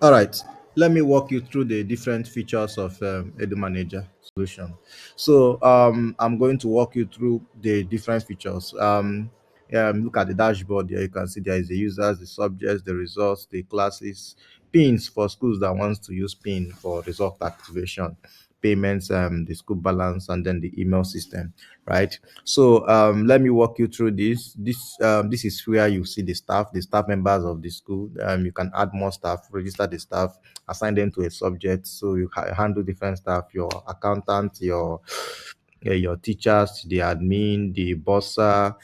All right, let me walk you through the different features of Edumanager solution. So I'm going to walk you through the different features. Look at the dashboard here. You can see there is the users, the subjects, the results, the classes, pins for schools that wants to use pin for result activation, payments, the school balance, and then the email system, right? So let me walk you through this. This is where you see the staff members of the school. You can add more staff, register the staff, assign them to a subject. So you handle different staff, your accountant, your teachers, the admin, the bossa,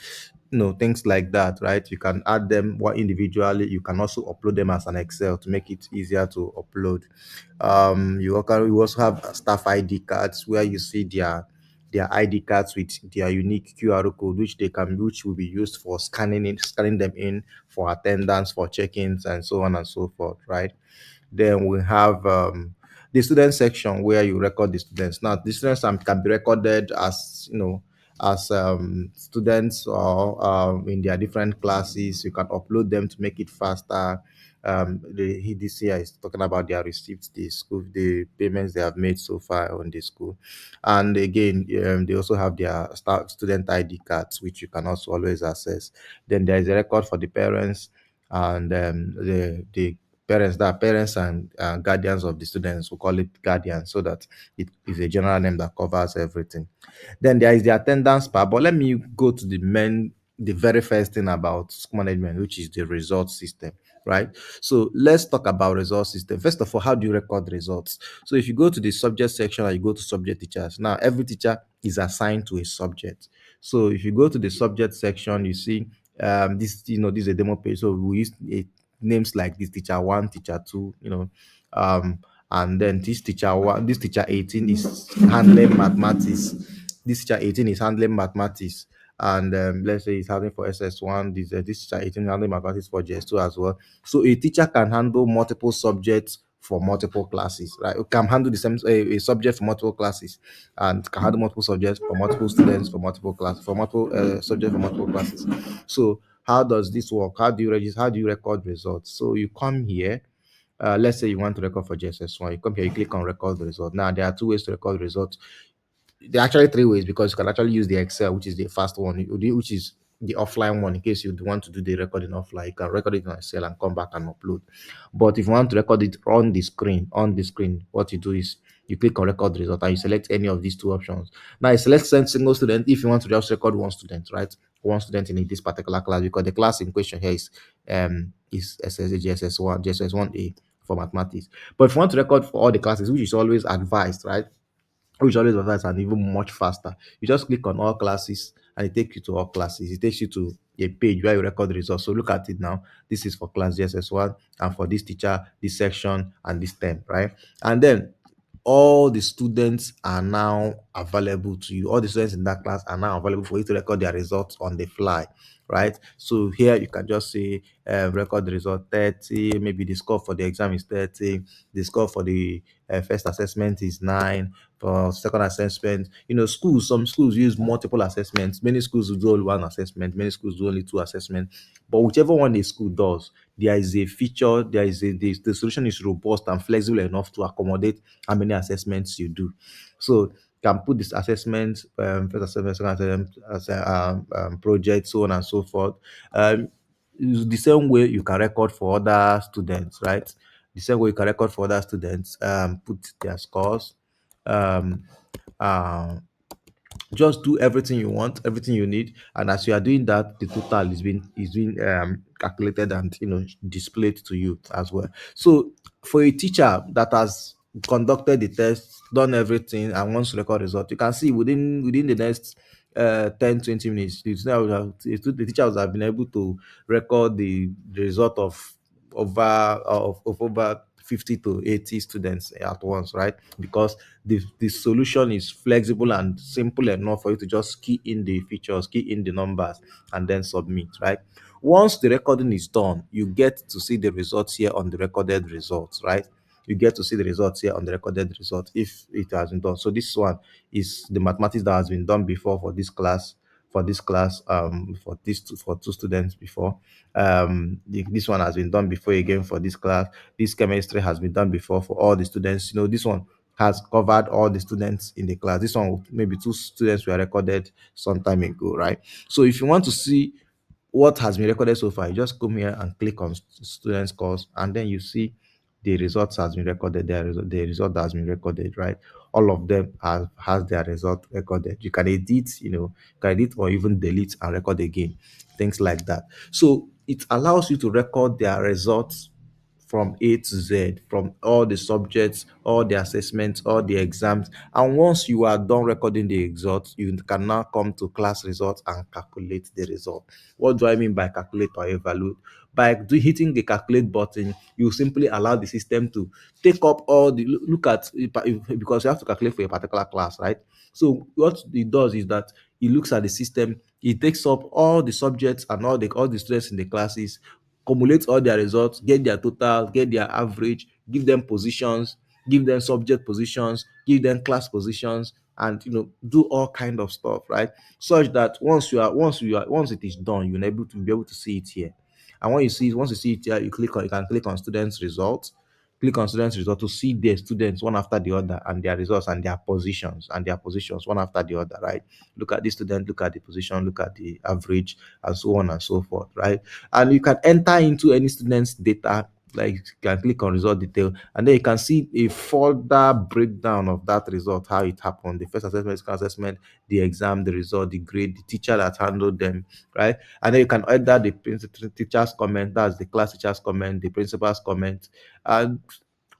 things like that, right? You can add them one individually. You can also upload them as an Excel to make it easier to upload. You also have staff ID cards where you see their ID cards with their unique QR code, which will be used for scanning them in for attendance, for check-ins, and so on and so forth, right? Then we have the student section where you record the students. Now, the students can be recorded as as students or in their different classes. You can upload them to make it faster. This year is talking about their receipts, the payments they have made so far on the school, and again, they also have their student ID cards, which you can also always access. Then there is a record for the parents and the parents and guardians of the students. We call it guardians so that it is a general name that covers everything. Then there is the attendance part. But let me go to the very first thing about school management, which is the result system, right? So let's talk about result system. First of all, how do you record results? So if you go to the subject section and you go to subject teachers, now every teacher is assigned to a subject. So if you go to the subject section, you see this is a demo page. So we use names like this teacher one, teacher two, and then this teacher 18 is handling mathematics. This teacher 18 is handling mathematics. And let's say he's handling for SS1, this teacher 18 handling mathematics for JS2 as well. So a teacher can handle multiple subjects for multiple classes, right? Can handle the same a subject for multiple classes, and can handle multiple subjects for multiple students for multiple classes for multiple subjects for multiple classes. So how does this work? How do you register? How do you record results? So you come here. Let's say you want to record for JSS1. You come here, you click on record the result. Now there are two ways to record results. There are actually three ways because you can actually use the Excel, which is the fast one, which is the offline one. In case you want to do the recording offline, you can record it on Excel and come back and upload. But if you want to record it on the screen, what you do is you click on record result and you select any of these two options. Now you select send single student if you want to just record one student, right? One student in this particular class, because the class in question here is GSS1, GSS1A for mathematics. But if you want to record for all the classes, which is always advised, right? Which always advise and even much faster. You just click on all classes and it takes you to all classes. It takes you to a page where you record the results. So look at it now. This is for class GSS1 and for this teacher, this section, and this term, right? And then all the students are now available to you. All the students in that class are now available for you to record their results on the fly, right? So here you can just say record the result 30, maybe the score for the exam is 30, the score for the first assessment is 9, for second assessment. Some schools use multiple assessments. Many schools will do only one assessment, many schools do only two assessments. But whichever one a school does, there is a feature, the solution is robust and flexible enough to accommodate how many assessments you do. So you can put this assessment, first assessment, second assessment, as a project, so on and so forth. It's the same way you can record for other students, right? The same way you can record for other students, put their scores, um, uh, just do everything you want, everything you need, and as you are doing that, the total is being calculated and displayed to you as well. So for a teacher that has conducted the test, done everything, and wants to record result, you can see within the next 10-20 minutes, the teacher would have been able to record the result of over 50 to 80 students at once, right? Because the solution is flexible and simple enough for you to just key in the features, key in the numbers, and then submit, right? Once the recording is done, you get to see the results here on the recorded results, right? You get to see the results here on the recorded result if it has been done. So this one is the mathematics that has been done before for this class, for this class, for for two students before. This one has been done before again for this class. This chemistry has been done before for all the students. This one has covered all the students in the class. This one, maybe two students were recorded some time ago, right? So if you want to see what has been recorded so far, you just come here and click on students course, and then you see the results has been recorded. The result has been recorded, right? All of them has their result recorded. You can edit, can edit or even delete and record again, things like that. So it allows you to record their results from A to Z, from all the subjects, all the assessments, all the exams. And once you are done recording the results, you can now come to class results and calculate the result. What do I mean by calculate or evaluate? By hitting the calculate button, you simply allow the system to take up all the look at, because you have to calculate for a particular class, right? So what it does is that it looks at the system, it takes up all the subjects and all the students in the classes, cumulate all their results, get their total, get their average, give them positions, give them subject positions, give them class positions, and do all kind of stuff, right? Such that once it is done, you'll be able to see it here. And once you see it here, you can click on students results. Click on students result to see their students one after the other, and their results and their positions one after the other, right? Look at the student, look at the position, look at the average, and so on and so forth, right? And you can enter into any student's data, like you can click on result detail, and then you can see a further breakdown of that result, how it happened: the first assessment, second assessment, the exam, the result, the grade, the teacher that handled them, right? And then you can enter the teacher's comment, that's the class teacher's comment, the principal's comment, and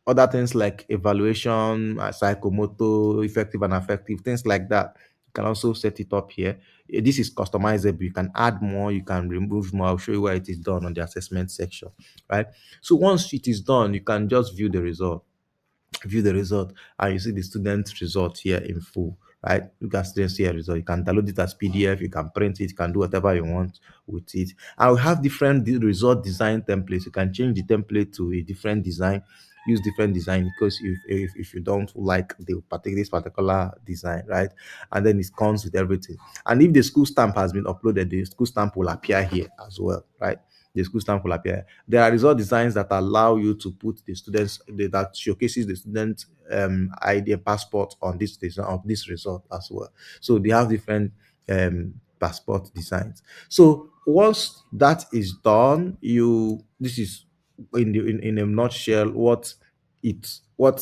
other things like evaluation, psychomotor, effective and affective, things like that. You can also set it up here. This is customizable. You can add more, you can remove more. I'll show you where it is done on the assessment section, right? So once it is done, you can just view the result, and you see the student result here in full, right? You can still see a result. You can download it as PDF, you can print it, you can do whatever you want with it. And we have different result design templates. You can change the template to a different design, use different design, because if you don't like this particular design, right? And then it comes with everything. And if the school stamp has been uploaded, the school stamp will appear here as well, right? The school stamp will appear. There are result designs that allow you to put the students, that showcases the student ID and passport on this design of this result as well. So they have different passport designs. So once that is done, this is in a nutshell what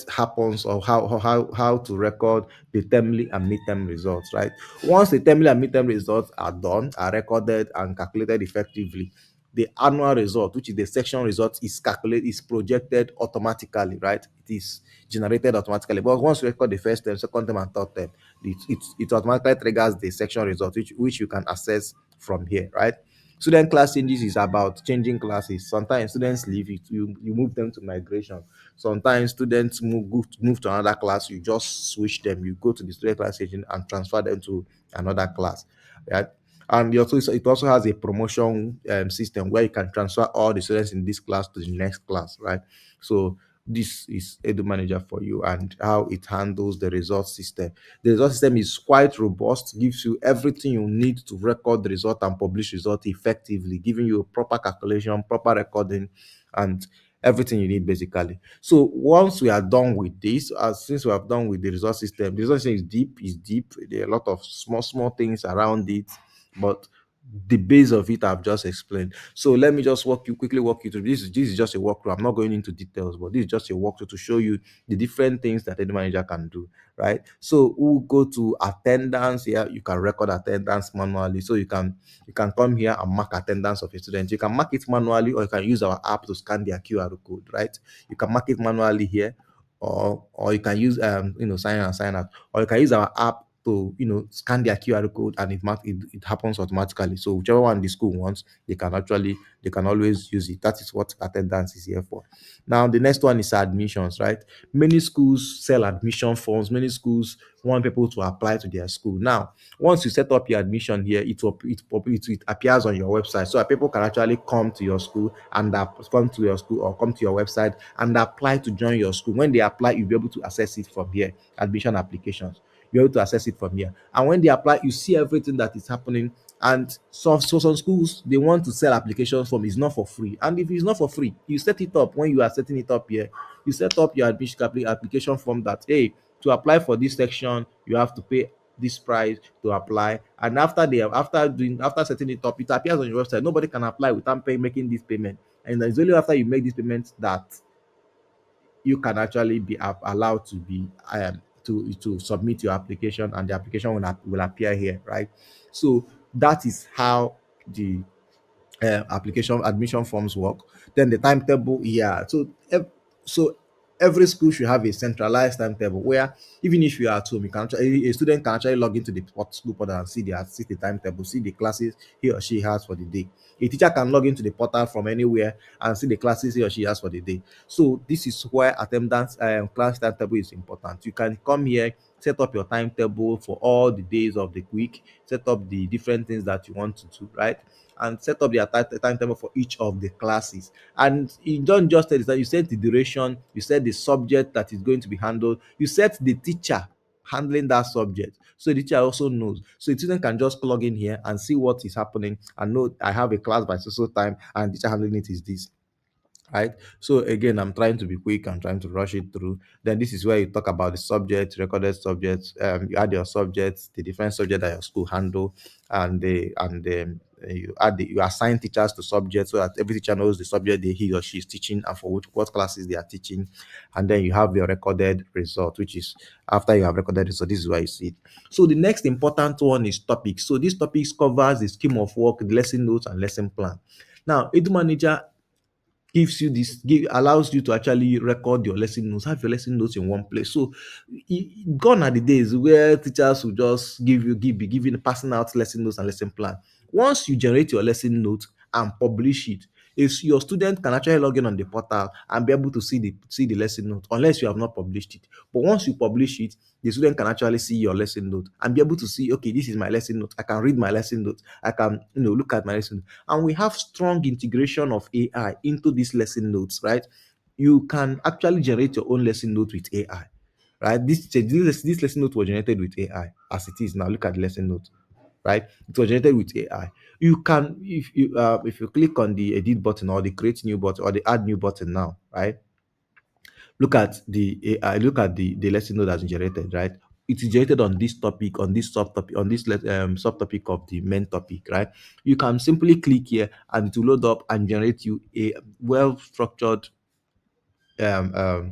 happens, or how to record the termly and midterm results, right? Once the termly and midterm results are done, are recorded and calculated effectively, the annual result, which is the section result, is projected automatically, right? It is generated automatically. But once you record the first term, second term, and third term, it automatically triggers the section result, which you can access from here, right? Student class changes is about changing classes. Sometimes students leave it, you move them to migration. Sometimes students move to another class, you just switch them. You go to the student class section and transfer them to another class, right? And it also has a promotion system where you can transfer all the students in this class to the next class, right? So this is Edumanager for you, and how it handles the result system. The result system is quite robust, gives you everything you need to record the result and publish result effectively, giving you a proper calculation, proper recording, and everything you need basically. So once we are done with this, since we have done with the result system is deep. There are a lot of small things around it, but the base of it I've just explained. So let me just quickly walk you through this is just a walkthrough. I'm not going into details, but this is just a walkthrough to show you the different things that any manager can do, right? So we'll go to attendance here. You can record attendance manually. So you can come here and mark attendance of a student. You can mark it manually, or you can use our app to scan their QR code, right? You can mark it manually here, or you can use sign in and sign out, or you can use our app to scan their QR code, and it happens automatically. So whichever one the school wants, they can always use it. That is what attendance is here for. Now the next one is admissions, right? Many schools sell admission forms. Many schools want people to apply to their school. Now, once you set up your admission here, it appears on your website, so that people can actually come to your school or come to your website and apply to join your school. When they apply, you'll be able to access it from here. Admission applications. be able to access it from here. And when they apply, you see everything that is happening. And so some schools, they want to sell applications form. It's not for free. And if it's not for free, you set it up. When you are setting it up here, you set up your admission application form that, hey, to apply for this section, you have to pay this price to apply. And after setting it up, it appears on your website. Nobody can apply without making this payment. And it's only after you make this payment that you can actually be allowed to be to submit your application, and the application will appear here, right? So that is how the application admission forms work. Then the timetable, yeah. So every school should have a centralized timetable where, even if you are at home, you can actually, a student can actually log into the school portal and see the timetable, see the classes he or she has for the day. A teacher can log into the portal from anywhere and see the classes he or she has for the day. So this is where attendance class timetable is important. You can come here, set up your timetable for all the days of the week, set up the different things that you want to do, right? And set up the timetable for each of the classes. And you don't just tell that, you set the duration, you set the subject that is going to be handled, you set the teacher handling that subject. So the teacher also knows. So the student can just plug in here and see what is happening and know I have a class by so time and the teacher handling it is this, right? So again, I'm trying to be quick, I'm trying to rush it through. Then this is where you talk about the subject, recorded subjects. You add your subjects, the different subject that your school handle, and you assign teachers to subjects so that every teacher knows the subject he or she is teaching and for what classes they are teaching. And then you have your recorded result, which is after you have recorded result, this is where you see it. So the next important one is topics. So these topics covers the scheme of work, the lesson notes, and lesson plan. Now, Edu Manager allows you to actually record your lesson notes, have your lesson notes in one place. So gone are the days where teachers will just be giving passing out lesson notes and lesson plan. Once you generate your lesson note and publish it, if your student can actually log in on the portal and be able to see the lesson note, unless you have not published it. But once you publish it, the student can actually see your lesson note and be able to see, okay, this is my lesson note. I can read my lesson note. I can, look at my lesson. And we have strong integration of AI into these lesson notes, right? You can actually generate your own lesson note with AI, right? This lesson note was generated with AI as it is now. Look at the lesson note, right? It was generated with AI. You can, if you click on the edit button or the create new button or the add new button now, right? Look at the AI, look at the lesson note that's generated, right? It is generated on this topic, on this subtopic, on this subtopic of the main topic, right? You can simply click here and it will load up and generate you a well structured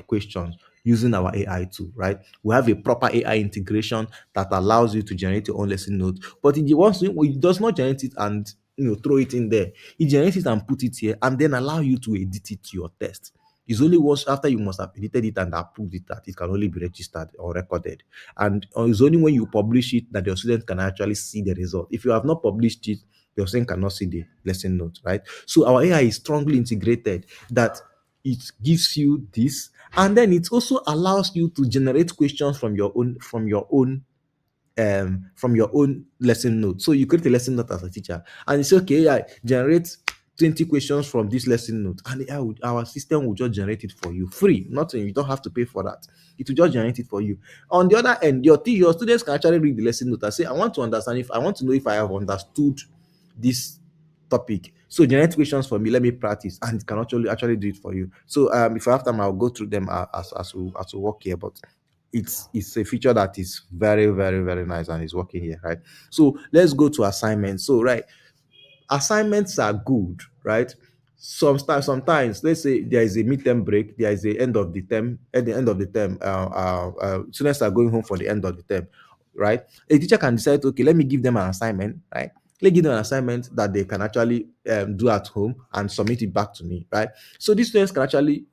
questions using our AI tool, right? We have a proper AI integration that allows you to generate your own lesson note, but it does not generate it and throw it in there. It generates it and put it here and then allow you to edit it to your test. It's only once after you must have edited it and approved it that it can only be registered or recorded. And it's only when you publish it that your student can actually see the result. If you have not published it, your student cannot see the lesson note, right? So our AI is strongly integrated that it gives you this, and then it also allows you to generate questions from your own lesson note. So you create a lesson note as a teacher and it's okay, yeah, generate 20 questions from this lesson note, and our system will just generate it for you free. Nothing, you don't have to pay for that. It will just generate it for you. On the other end, your students can actually read the lesson note and say, I want to understand, if I want to know if I have understood this topic. So generate questions for me, let me practice, and it can actually do it for you. So if I have time, I'll go through them as we work here. But it's a feature that is very, very, very nice and is working here, right? So let's go to assignments. So right, assignments are good, right? Sometimes, let's say there is a midterm break, there is a end of the term. At the end of the term, students are going home for the end of the term, right? A teacher can decide, okay, let me give them an assignment, right? Let me give them an assignment that they can actually do at home and submit it back to me, right? So these students can actually,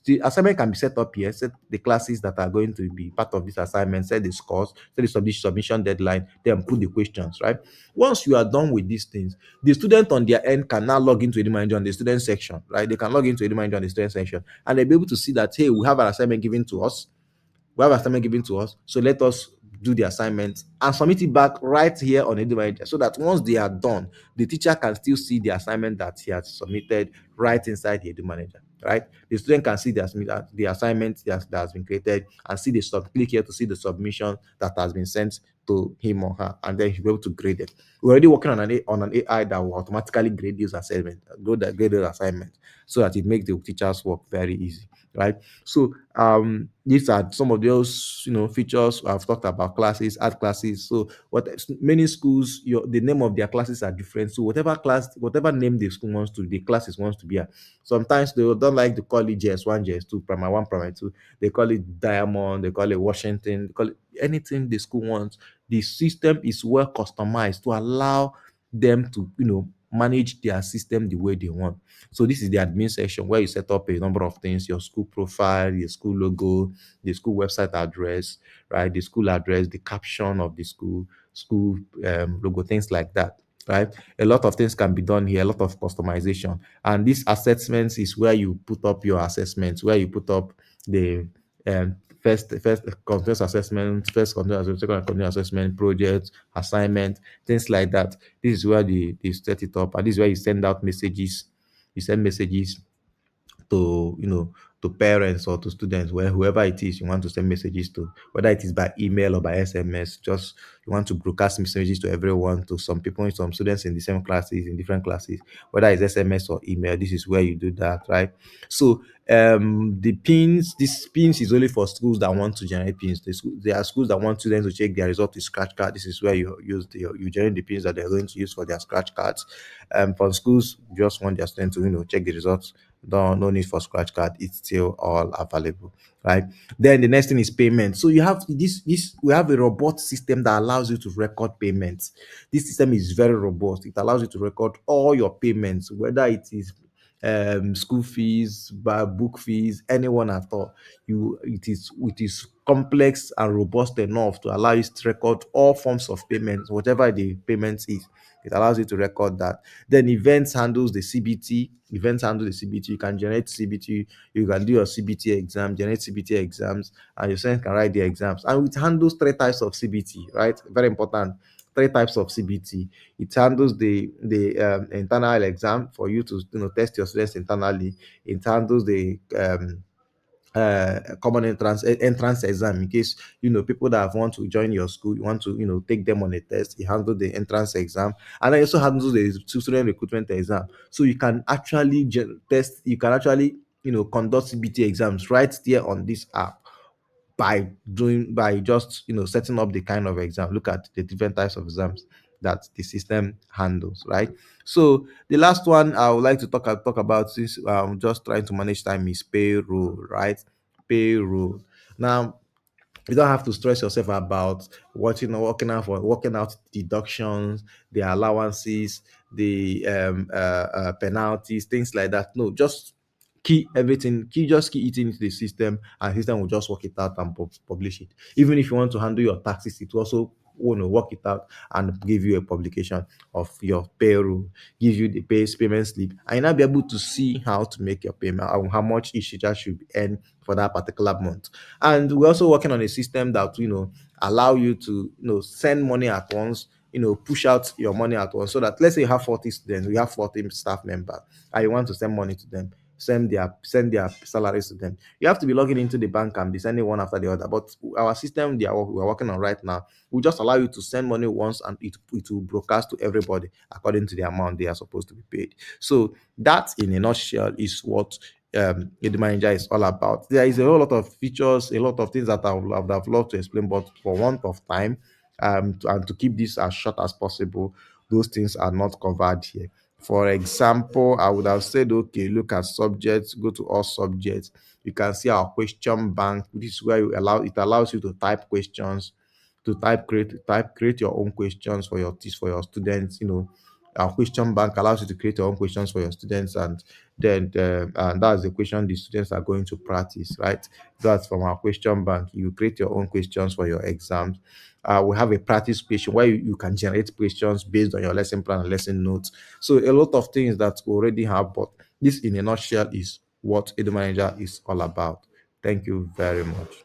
the assignment can be set up here, set the classes that are going to be part of this assignment, set the scores, set the submission deadline, then put the questions, right? Once you are done with these things, the student on their end can now log into Edumanager on the student section, right? They can log into Edumanager on the student section and they'll be able to see that, hey, we have an assignment given to us. We have an assignment given to us. So let us do the assignment and submit it back right here on Edumanager, so that once they are done, the teacher can still see the assignment that he has submitted right inside the Edumanager. right? The student can see the assignment that has been created, and see the click here to see the submission that has been sent to him or her, and then he'll be able to grade it. We're already working on an AI that will automatically grade these assignments, grade those assignments, so that it makes the teacher's work very easy, right? So these are some of those features. I've talked about classes, art classes. So what many schools, the name of their classes are different. So whatever name the school wants to, the classes wants to be at. Sometimes they don't like to call it JS1, JS2, primary one, primary two. They call it Diamond, they call it Washington, they call it anything the school wants. The system is well customized to allow them to manage their system the way they want. So this is the admin section where you set up a number of things: your school profile, your school logo, the school website address, right? The school address, the caption of the school logo, things like that. Right, a lot of things can be done here, a lot of customization. And this assessments is where you put up your assessments, where you put up the first continuous assessment, first continuous assessment, second continuous assessment, project, assignment, things like that. This is where they set it up, and this is where you send out messages. You send messages to to parents or to students, where whoever it is you want to send messages to, whether it is by email or by SMS. Just you want to broadcast messages to everyone, to some people, some students in the same classes, in different classes, whether it's SMS or email. This is where you do that, right? So the pins, this pins is only for schools that want to generate pins. There are schools that want students to check their result with scratch card. This is where you generate the pins that they're going to use for their scratch cards. For schools who just want their students to check the results, no need for scratch card. It's still all available, right? Then the next thing is payment. So you have this we have a robot system that allows you to record payments. This system is very robust. It allows you to record all your payments, whether it is school fees, book fees, anyone at all. It is complex and robust enough to allow you to record all forms of payments, whatever the payment is. It allows you to record that. Then events handles the CBT. Events handle the CBT. You can generate CBT. You can do your CBT exam, generate CBT exams, and your students can write the exams. And it handles three types of CBT, right? Very important. Three types of CBT. It handles the internal exam for you to test your students internally. It handles the common entrance exam, in case people that want to join your school, you want to take them on a test. You handle the entrance exam, and then also handle the student recruitment exam. So you can actually test, you can actually conduct CBT exams right there on this app, by just setting up the kind of exam. Look at the different types of exams that the system handles, right? So the last one I would like to talk about, since I'm just trying to manage time, is payroll, right? Payroll. Now, you don't have to stress yourself about working out deductions, the allowances, the penalties, things like that. No, just key it into the system, and the system will just work it out and publish it. Even if you want to handle your taxes, it will also work it out and give you a publication of your payroll, give you the payment slip, and you now be able to see how to make your payment, and how much each teacher should earn for that particular month. And we're also working on a system that allow you to send money at once, push out your money at once. So that, let's say you have 40 students, we have 40 staff members, and you want to send money to them, send their salaries to them. You have to be logging into the bank and be sending one after the other. But our system we're working on right now will just allow you to send money once, and it will broadcast to everybody according to the amount they are supposed to be paid. So that, in a nutshell, is what Edumanager is all about. There is a whole lot of features, a lot of things that I would have loved to explain, but for want of time, and to keep this as short as possible, those things are not covered here. For example, I would have said, okay, look at subjects, go to all subjects. You can see our question bank. This is where it allows you to type questions, to create your own questions for your students. Our question bank allows you to create your own questions for your students, and then and that's the question the students are going to practice, right? That's from our question bank. You create your own questions for your exams. We have a practice question where you can generate questions based on your lesson plan and lesson notes. So a lot of things that we already have, but this, in a nutshell, is what Edumanager is all about. Thank you very much.